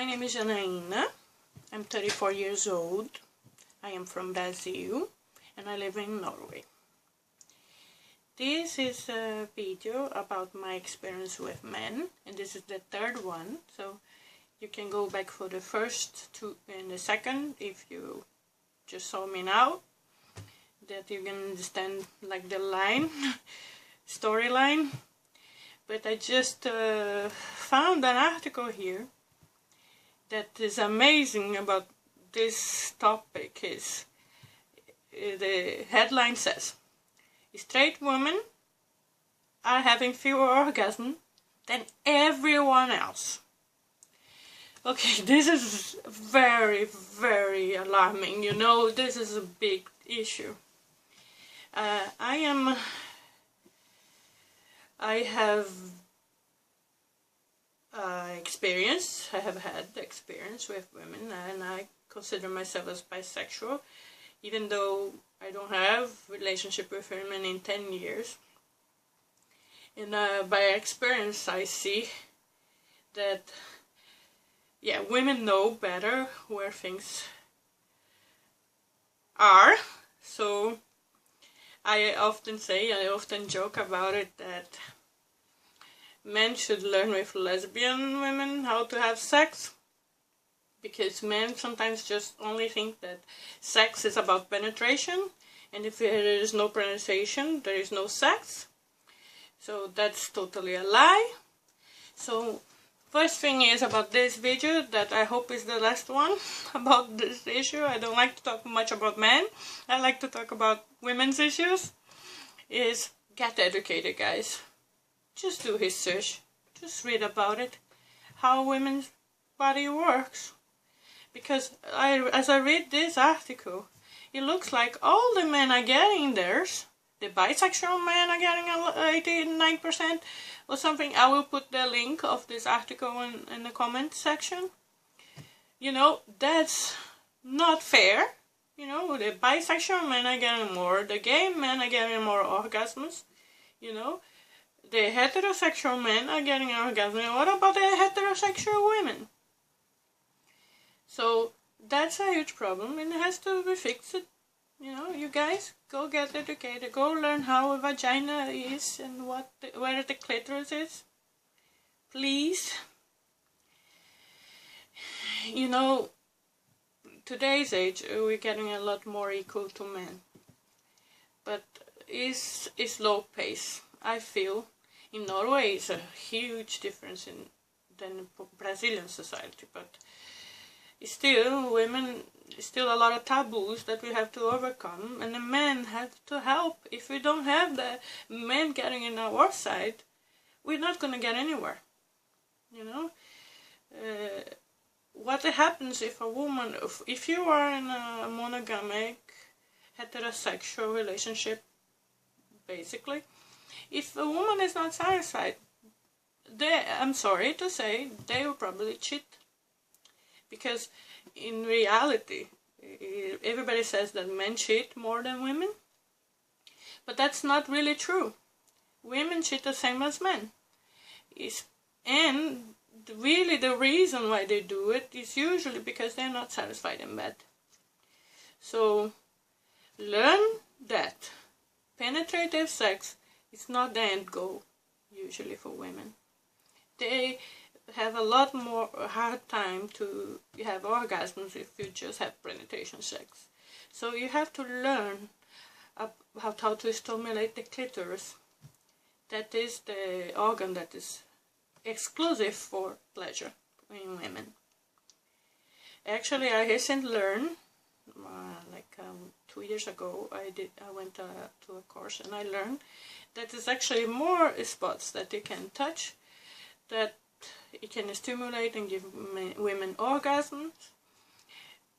My name is Janaína. I'm 34 years old. I am from Brazil and I live in Norway. This is a video about my experience with men, and this is the third one, so you can go back for the first two and the second if you just saw me now, that you can understand like the line, storyline. But I just found an article here that is amazing about this topic. Is the headline says, straight women are having fewer orgasms than everyone else. Okay, this is very, very alarming. You know, this is a big issue. I have had experience with women, and I consider myself as bisexual, even though I don't have relationship with women in 10 years. And by experience, I see that, yeah, women know better where things are. So I often joke about it, that men should learn with lesbian women how to have sex, because men sometimes just only think that sex is about penetration, and if there is no penetration, there is no sex. So that's totally a lie. So first thing is about this video, that I hope is the last one about this issue. I don't like to talk much about men. I like to talk about women's issues. Is get educated, guys. Just do research. Just read about it. How women's body works. Because as I read this article, it looks like all the men are getting theirs. The bisexual men are getting 89% or something. I will put the link of this article in the comment section. You know, that's not fair. You know, the bisexual men are getting more. The gay men are getting more orgasms. You know, the heterosexual men are getting orgasms. What about the heterosexual women? So that's a huge problem, and it has to be fixed. You know, you guys, go get educated. Go learn how a vagina is and where the clitoris is. Please. You know, today's age, we're getting a lot more equal to men. But it's slow pace. I feel in Norway it's a huge difference than Brazilian society, but still, still a lot of taboos that we have to overcome, and the men have to help. If we don't have the men getting in our side, we're not going to get anywhere. You know, what happens if a woman, if you are in a monogamic heterosexual relationship, basically, if a woman is not satisfied, I'm sorry to say, they will probably cheat. Because in reality, everybody says that men cheat more than women, but that's not really true. Women cheat the same as men. And really the reason why they do it is usually because they're not satisfied in bed. So learn that penetrative sex is not the end goal, usually for women. They have a lot more hard time to have orgasms if you just have penetration sex. So you have to learn how to stimulate the clitoris. That is the organ that is exclusive for pleasure in women. Actually, I recently learned, 2 years ago, I went to a course, and I learned that there's actually more spots that you can touch, that it can stimulate and give women orgasms.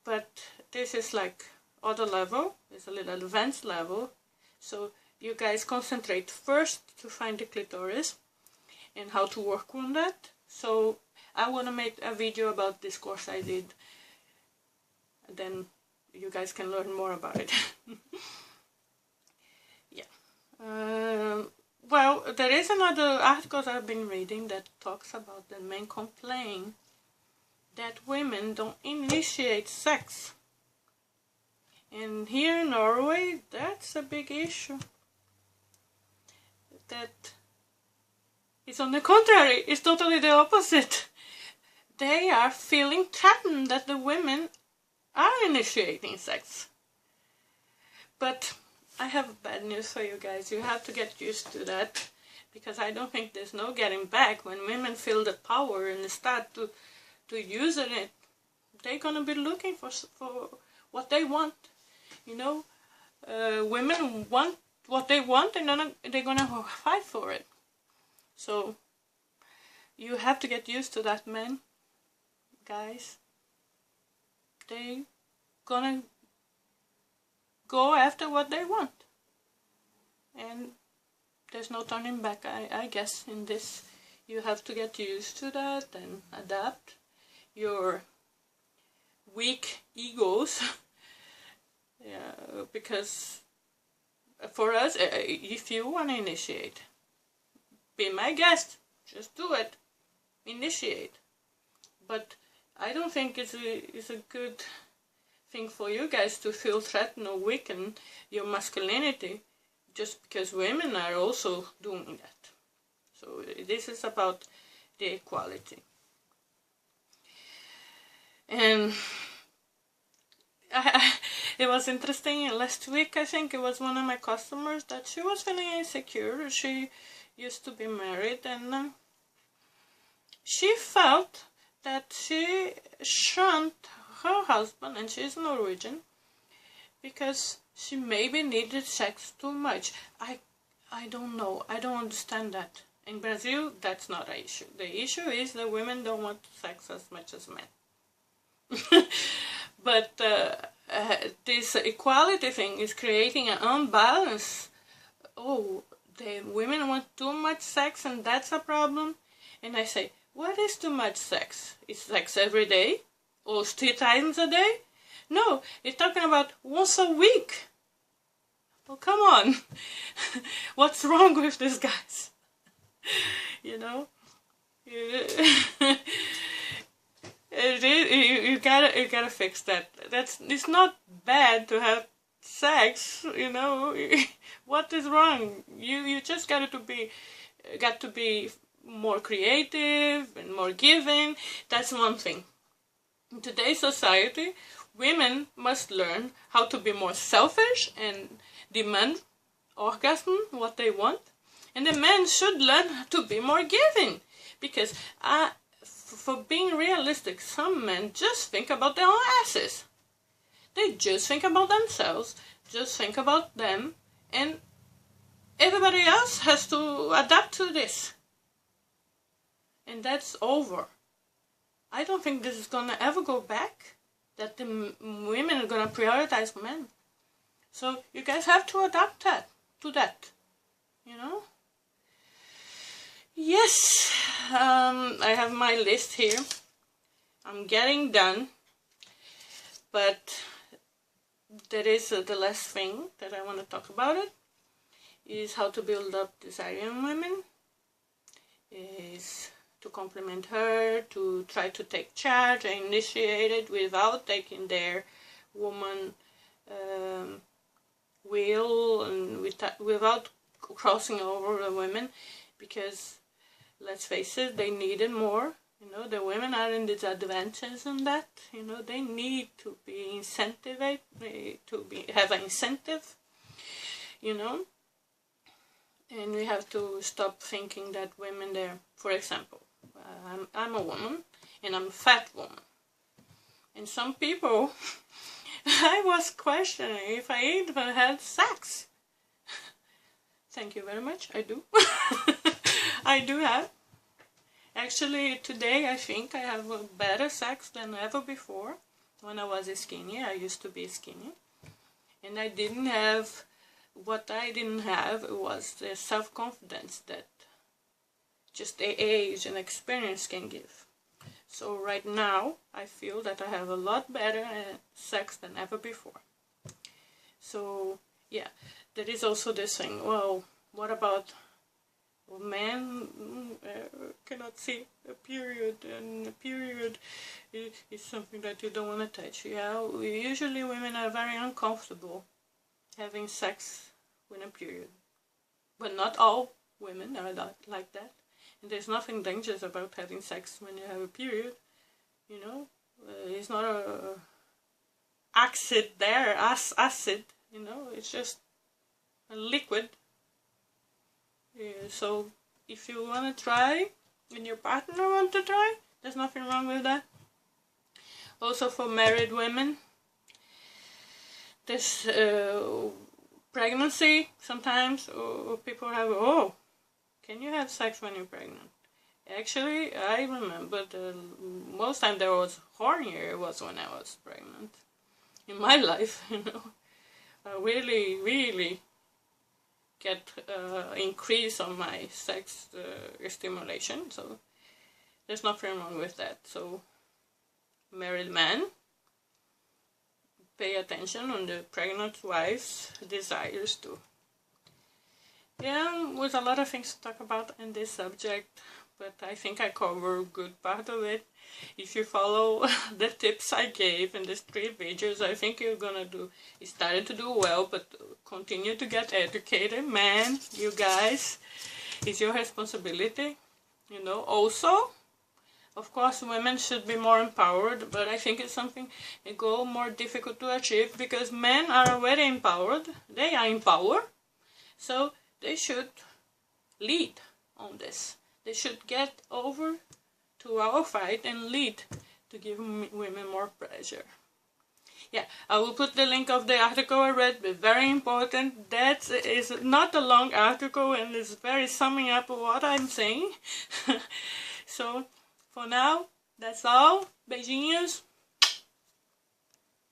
But this is like other level, it's a little advanced level. So you guys concentrate first to find the clitoris and how to work on that. So I want to make a video about this course I did, then you guys can learn more about it. Yeah. Well, there is another article I've been reading that talks about the men complain that women don't initiate sex. And here in Norway, that's a big issue. That is on the contrary, it's totally the opposite. They are feeling threatened that the women are initiating sex. But I have bad news for you guys. You have to get used to that, because I don't think there's no getting back. When women feel the power and they start to use it, they're gonna be looking for what they want. You know, women want what they want, and they're gonna fight for it. So you have to get used to that, men, guys. They gonna go after what they want, and there's no turning back. I guess in this you have to get used to that and adapt your weak egos. Yeah, because for us, if you want to initiate, be my guest, just do it, initiate. But I don't think it's a good thing for you guys to feel threatened or weaken your masculinity just because women are also doing that. So this is about the equality. And it was interesting. Last week, I think it was one of my customers that she was feeling insecure. She used to be married, and she felt that she shunned her husband, and she's Norwegian, because she maybe needed sex too much. I don't know. I don't understand that. In Brazil, that's not an issue. The issue is that women don't want sex as much as men. But this equality thing is creating an unbalance. Oh, the women want too much sex, and that's a problem. And I say, what is too much sex? Is sex every day? Or 3 times a day? No, it's talking about once a week. Well, come on. What's wrong with these guys? You know? You gotta fix that. It's not bad to have sex, you know. What is wrong? You just got to be more creative and more giving. That's one thing. In today's society, women must learn how to be more selfish and demand orgasm, what they want, and the men should learn to be more giving, because for being realistic, some men just think about their own asses. They just think about themselves, just think about them, and everybody else has to adapt to this. And that's over. I don't think this is gonna ever go back, that the women are gonna prioritize men. So you guys have to adapt to that, you know? Yes, I have my list here. I'm getting done, but there is the last thing that I want to talk about. It is how to build up desire in women. Is to compliment her, to try to take charge and initiate it without taking their woman will, and without crossing over the women, because let's face it, they need it more. You know, the women are in disadvantage in that. You know, they need to be incentivized, have an incentive, you know. And we have to stop thinking that women there, for example, I'm a woman, and I'm a fat woman. And some people, I was questioning if I even had sex. Thank you very much, I do. I do have. Actually, today I think I have a better sex than ever before. When I was skinny, I used to be skinny. And I didn't have, what I didn't have was the self-confidence that just the age and experience can give. So right now, I feel that I have a lot better sex than ever before. So, yeah, there is also this thing, well, what about men cannot see a period, and a period it's something that you don't want to touch. Yeah, usually women are very uncomfortable having sex when a period, but not all women are like that. And there's nothing dangerous about having sex when you have a period. You know, it's not a acid there, acid. You know, it's just a liquid. Yeah, so if you want to try, and your partner want to try, there's nothing wrong with that. Also for married women, this pregnancy, sometimes people have, oh, can you have sex when you're pregnant? Actually, I remember the most time there was hornier was when I was pregnant. In my life, you know, I really get increase on my sex stimulation, so there's nothing wrong with that. So married men, pay attention on the pregnant wife's desires too. Yeah, with a lot of things to talk about in this subject, but I think I covered a good part of it. If you follow the tips I gave in these 3 videos, I think you're gonna started to do well, but continue to get educated. Man, you guys, it's your responsibility, you know. Also, of course, women should be more empowered, but I think it's a goal more difficult to achieve because men are already empowered. They are in power, so they should lead on this. They should get over to our fight and lead to give women more pleasure. Yeah, I will put the link of the article I read, but very important. That is not a long article and it's very summing up what I'm saying. So, for now, that's all. Beijinhos.